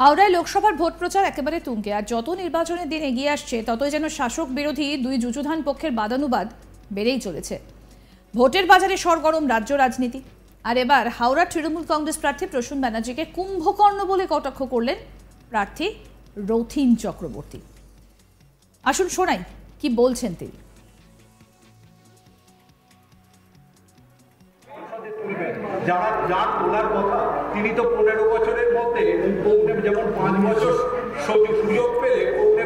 হাওড়ায় লোকসভার ভোট প্রচার একেবারে তুঙ্গে। আর যত নির্বাচনের দিন এগিয়ে আসছে ততই যেন শাসক বিরোধী দুই যুযুধান পক্ষের বাদানুবাদ বেড়েই চলেছে। ভোটের বাজারে সরগরম রাজ্য রাজনীতি। আর এবার হাওড়া তৃণমূল কংগ্রেস প্রার্থী প্রসূন ব্যানার্জিকে কুম্ভকর্ণ বলে কটাক্ষ করলেন প্রার্থী রথীন চক্রবর্তী। আসুন শোনাই কি বলছেন তিনি। যার তোলার কথা তিনি তো 15 বছরের মধ্যে যেমন 5 বছর সুযোগ পেলে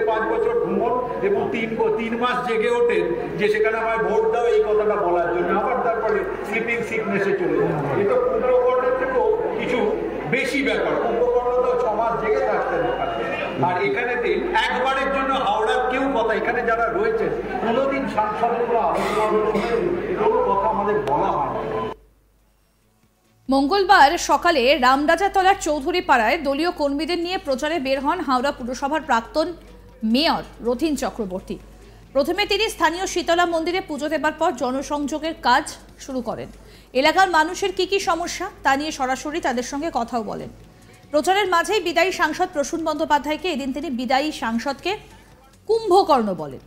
5 বছর ঘুমন এবং 3 মাস জেগে ওঠেন যে সেখানে আমায় ভোট দাও এই কথাটা বলার জন্য, আবার তারপরে স্লিপিং সিকনেসে চলে যায়। এটা কুম্ভকর্ণের থেকেও কিছু বেশি ব্যাপার। কুম্ভকর্ণ তো 6 মাস জেগে থাকতেন আর এখানে একবারের জন্য হাওড়ার কেউ কথা, এখানে যারা রয়েছে কোনোদিন সাংসদের কোনো আলোচনা কোনো কথা আমাদের বলা হয় না। মঙ্গলবার সকালে রামরাজাতলার চৌধুরী পাড়ায় দলীয় কর্মীদের নিয়ে প্রচারে বের হন হাওড়া পুরসভার প্রাক্তন মেয়র রথীন চক্রবর্তী। প্রথমে তিনি স্থানীয় শীতলা মন্দিরে পুজো দেবার পর জনসংযোগের কাজ শুরু করেন। এলাকার মানুষের কি সমস্যা তা নিয়ে সরাসরি তাদের সঙ্গে কথাও বলেন। প্রচারের মাঝেই বিদায়ী সাংসদ প্রসূন বন্দ্যোপাধ্যায়কে এদিন তিনি বিদায়ী সাংসদকে কুম্ভকর্ণ বলেন।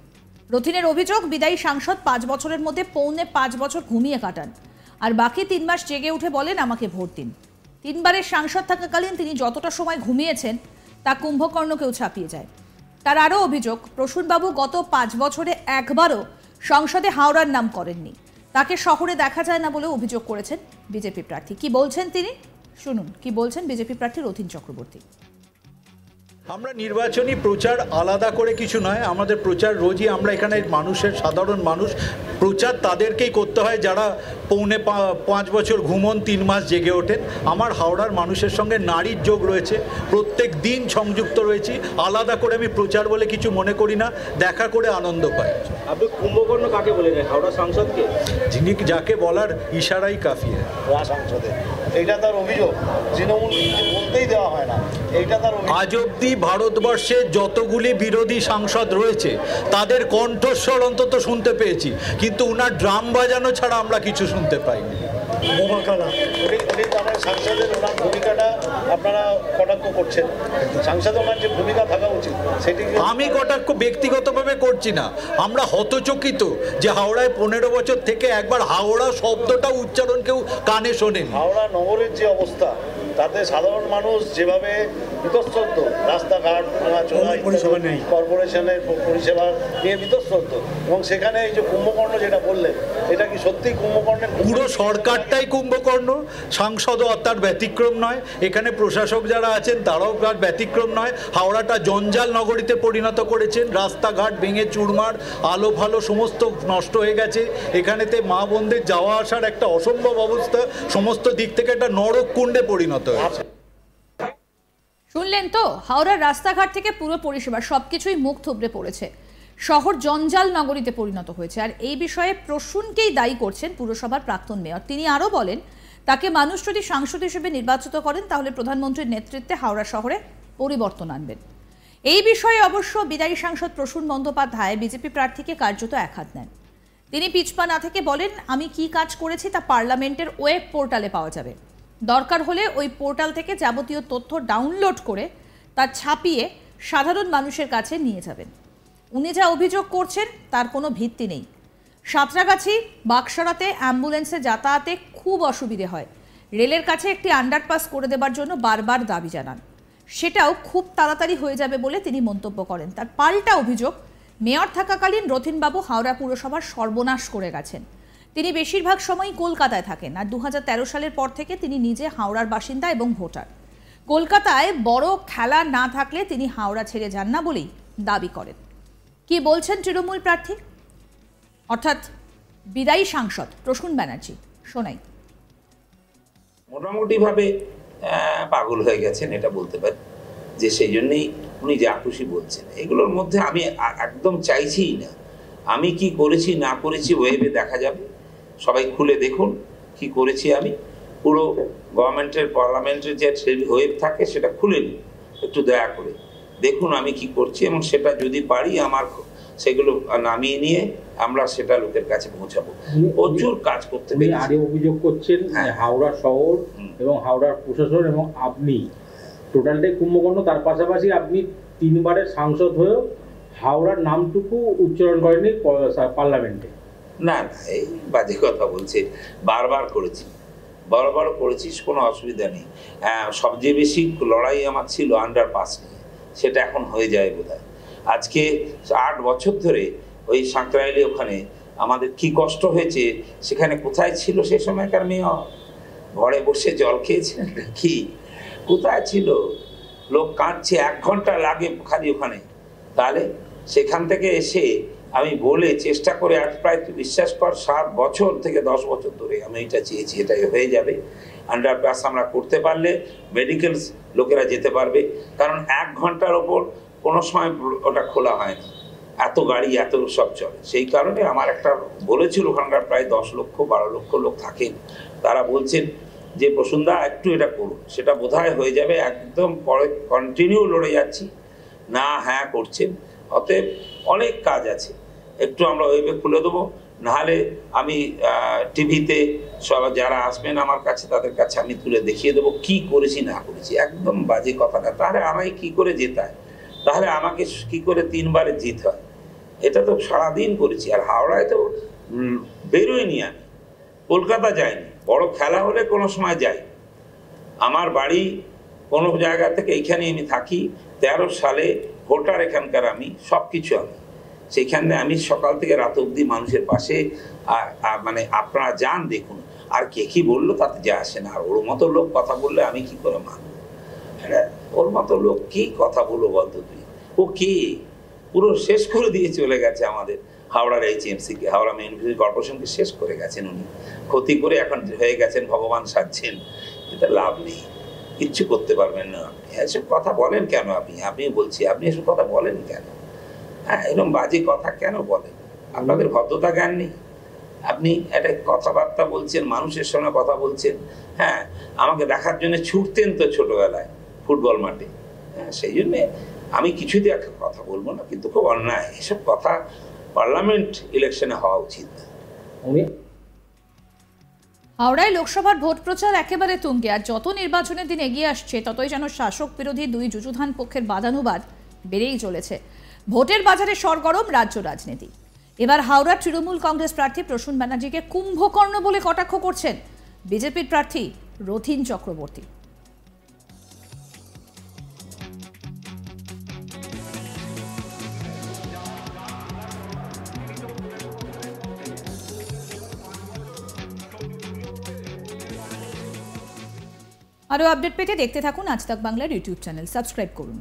রথীনের অভিযোগ, বিদায়ী সাংসদ 5 বছরের মধ্যে 5.25 বছর ঘুমিয়ে কাটান আর বাকি 3 মাস জেগে উঠে বলেন আমাকে ভোট দিন। 3 বারের সাংসদ থাকাকালীন তিনি যতটা সময় ঘুমিয়েছেন তা কুম্ভকর্ণকেও ছাপিয়ে যায়। তার আরও অভিযোগ, প্রসূনবাবু গত 5 বছরে একবারও সংসদে হাওড়ার নাম করেননি। তাকে শহরে দেখা যায় না বলেও অভিযোগ করেছেন বিজেপি প্রার্থী। কি বলছেন তিনি শুনুন, কি বলছেন বিজেপি প্রার্থী রথীন চক্রবর্তী। আমরা নির্বাচনী প্রচার আলাদা করে কিছু নয়, আমাদের প্রচার রোজই আমরা এখানে মানুষের সাধারণ মানুষ প্রচার তাদেরকেই করতে হয় যারা 5.25 বছর ঘুমন 3 মাস জেগে ওঠেন। আমার হাওড়ার মানুষের সঙ্গে নারীর যোগ রয়েছে, প্রত্যেক দিন সংযুক্ত রয়েছি। আলাদা করে আমি প্রচার বলে কিছু মনে করি না, দেখা করে আনন্দ পাই। আপনি কুম্ভকর্ণ কাকে বলেন? হাওড়া সাংসদকে, যিনি যাকে বলার ইশারাই কাফিয়ে। সাংসদে এইটা তার অভিযোগ, তৃণমূল বলতেই দেওয়া হয় না, এইটা তার আজ অব্দি ভারতবর্ষে যতগুলি বিরোধী সাংসদ রয়েছে তাদের কণ্ঠস্বর অন্তত শুনতে পেয়েছি, কিন্তু উনার ড্রাম বাজানো ছাড়া আমরা কিছু শুনতে পাইনি। সাংসদের ওনার ভূমিকাটা আপনারা কটাক্ষ করছেন, সাংসদ ওনার যে ভূমিকা থাকা উচিত সেটি আমি কটাক্ষ ব্যক্তিগতভাবে করছি না। আমরা হতচকিত যে হাওড়ায় 15 বছর থেকে একবার হাওড়া শব্দটা উচ্চারণ কেউ কানে শোনেন। হাওড়া নগরের যে অবস্থা তাতে সাধারণ মানুষ যেভাবে বিতস্তব্ধ, রাস্তাঘাট পরিষেবা নেই, কর্পোরেশনের পরিষেবা নিয়ে বিতস্তব্ধ, এবং সেখানে এই যে কুম্ভকর্ণ যেটা বললেন এটা কি সত্যি কুম্ভকর্ণের? পুরো সরকারটাই কুম্ভকর্ণ, সাংসদও তার ব্যতিক্রম নয়, এখানে প্রশাসক যারা আছেন তারাও তার ব্যতিক্রম নয়। হাওড়াটা জঞ্জাল নগরীতে পরিণত করেছেন, রাস্তাঘাট ভেঙে চুরমার, আলো ভালো সমস্ত নষ্ট হয়ে গেছে। এখানেতে মা বোনদের যাওয়া আসার একটা অসম্ভব অবস্থা, সমস্ত দিক থেকে একটা নরক কুণ্ডে পরিণত হয়েছে। শুনলেন তো, হাওড়ার রাস্তাঘাট থেকে পুরো পরিষেবা সবকিছুই মুখ থুবড়ে পড়েছে, শহর জঞ্জাল নগরীতে পরিণত হয়েছে। আর এই বিষয়ে প্রসূনকেই দায়ী করছেন পুরসভার প্রাক্তন মেয়র। তিনি আরও বলেন, তাকে মানুষ যদি সাংসদ হিসেবে নির্বাচিত করেন তাহলে প্রধানমন্ত্রীর নেতৃত্বে হাওড়া শহরে পরিবর্তন আনবেন। এই বিষয়ে অবশ্য বিদায়ী সাংসদ প্রসূন বন্দ্যোপাধ্যায় বিজেপি প্রার্থীকে কার্যত একহাত নেন। তিনি পিছপা না থেকে বলেন, আমি কি কাজ করেছি তা পার্লামেন্টের ওয়েব পোর্টালে পাওয়া যাবে। দরকার হলে ওই পোর্টাল থেকে যাবতীয় তথ্য ডাউনলোড করে তা ছাপিয়ে সাধারণ মানুষের কাছে নিয়ে যাবেন। উনি যা অভিযোগ করছেন তার কোনো ভিত্তি নেই। সাঁতরাগাছি বাক্সরাতে অ্যাম্বুলেন্সে যাতায়াতে খুব অসুবিধে হয়, রেলের কাছে একটি আন্ডারপাস করে দেবার জন্য বারবার দাবি জানান, সেটাও খুব তাড়াতাড়ি হয়ে যাবে বলে তিনি মন্তব্য করেন। তার পাল্টা অভিযোগ, মেয়র থাকাকালীন রথীনবাবু হাওড়া পুরসভার সর্বনাশ করে গেছেন। তিনি বেশিরভাগ সময়ই কলকাতায় থাকেন আর 2013 সালের পর থেকে তিনি নিজে হাওড়ার বাসিন্দা এবং ভোটার। কলকাতায় বড় খেলা না থাকলে তিনি হাওড়া ছেড়ে যান না বলেই দাবি করেন। কি বলছেন তৃণমূল প্রার্থী অর্থাৎ বিদায়ী সাংসদ প্রসূন ব্যানার্জি, শোনাই। মোটামুটি ভাবে পাগল হয়ে গেছেন এটা বলতে পারি, যে সেই জন্যই উনি যা খুশি বলছেন। এগুলোর মধ্যে আমি একদম চাইছিই না। আমি কি করেছি না করেছি ওয়েবে দেখা যাবে, সবাই খুলে দেখুন কি করেছি আমি। পুরো গভর্নমেন্টের পার্লামেন্টের যে ওয়েব থাকে সেটা খুলে নিন, একটু দয়া করে দেখুন আমি কি করছি, এবং সেটা যদি পারি আমার সেগুলো নামিয়ে নিয়ে আমরা সেটা লোকের কাছে পৌঁছাবো। প্রচুর কাজ করতে পেরেছি। অভিযোগ করছেন হাওড়া শহর এবং হাওড়ার প্রশাসন এবং আপনি টোটালটাই কুম্ভকর্ণ। তার পাশাপাশি আপনি 3 বারের সাংসদ হয়েও হাওড়ার নামটুকু উচ্চারণ করেনি পার্লামেন্টে। না না, এই বাজে কথা বলছে। বারবার করেছি, কোনো অসুবিধা নেই। সবচেয়ে বেশি লড়াই আমার ছিল আন্ডারপাস নিয়ে, সেটা এখন হয়ে যায় বোধহয়। আজকে 8 বছর ধরে ওই সাঁকরাইলে ওখানে আমাদের কি কষ্ট হয়েছে, সেখানে কোথায় ছিল সে সময়কার মেয়র? ঘরে বসে জল খেয়েছিলেন কি? কোথায় ছিল? লোক কাঁদছে, 1 ঘন্টা লাগে খালি ওখানে। তাহলে সেখান থেকে এসে আমি বলে চেষ্টা করে প্রায় বিশ্বাস কর 7 বছর থেকে 10 বছর ধরে আমি এটা চেয়েছি, এটাই হয়ে যাবে। আন্ডারপাস আমরা করতে পারলে মেডিকেল লোকেরা যেতে পারবে, কারণ 1 ঘন্টার ওপর কোনো সময় ওটা খোলা হয় না, এত গাড়ি এত সব চলে। সেই কারণে আমার একটা বলেছিল, ওখানকার প্রায় 10 লক্ষ 12 লক্ষ লোক থাকেন, তারা বলছেন যে প্রসূনদা একটু এটা করুন, সেটা বোধহয় হয়ে যাবে। একদম পরে কন্টিনিউ লড়ে যাচ্ছি না, হ্যাঁ করছেন। অতএব অনেক কাজ আছে, একটু আমরা ওয়েবে খুলে দেবো। নাহলে আমি টিভিতে সব যারা আসবেন আমার কাছে তাদের কাছে আমি তুলে দেখিয়ে দেবো কি করেছি না করেছি। একদম বাজে কথাটা। তাহলে আমায় কি করে জেতায়? তাহলে আমাকে কি করে 3 বারে জিত হয়? এটা তো সারাদিন করেছি। আর হাওড়ায় তো বেরোয়নি আমি, কলকাতা যাইনি। বড় খেলা হলে কোনো সময় যাই। আমার বাড়ি কোনো জায়গা থেকে এইখানে আমি থাকি। 13 সালে ভোটার এখানকার আমি, সব কিছু আমি। সেইখানে আমি সকাল থেকে রাত অবধি মানুষের পাশে। মানে আপনারা যান দেখুন, আর কে কি বললো তাতে যা আসে না। আর ওর মতো লোক কথা বললে আমি কি করে মানব? ওর মতো লোক কি কথা বলবো বলতো তুই? ও কি পুরো শেষ করে দিয়ে চলে গেছে আমাদের হাওড়ার HMC-কে, হাওড়া মিউনিসিপ্যালিটি কর্পোরেশনকে শেষ করে গেছেন উনি। ক্ষতি করে এখন হয়ে গেছেন ভগবান সাজছেন। এটা লাভ নেই, কিচ্ছু করতে পারবেন না। এসব কথা বলেন কেন আপনি বলছি, আপনি এসব কথা বলেন কেন? হ্যাঁ, এরকম বাজে কথা কেন বলেন? আপনাদের ভদ্রতা জ্ঞান নেই? আপনি একটা কথাবার্তা বলছেন, মানুষের সঙ্গে কথা বলছেন। হ্যাঁ, আমাকে দেখার জন্য ছুটতেন তো ছোটবেলায় ফুটবল মাঠে। হ্যাঁ, সেই জন্যে আমি কিছুতে একটা কথা বলবো না, কিন্তু খুব অন্যায় এসব কথা পার্লামেন্ট ইলেকশনে হওয়া উচিত না। হাওড়ায় লোকসভার ভোট প্রচার একেবারে তুঙ্গে। আর যত নির্বাচনের দিন এগিয়ে আসছে ততই যেন শাসক বিরোধী 2 যুযুধান পক্ষের বাদানুবাদ বেড়েই চলেছে। ভোটের বাজারে সরগরম রাজ্য রাজনীতি। এবার হাওড়ার তৃণমূল কংগ্রেস প্রার্থী প্রসূন ব্যানার্জিকে কুম্ভকর্ণ বলে কটাক্ষ করছেন বিজেপির প্রার্থী রথীন চক্রবর্তী। আরও আপডেট পেতে দেখতে থাকুন আজ তাক বাংলার ইউটিউব চ্যানেল, সাবস্ক্রাইব করুন।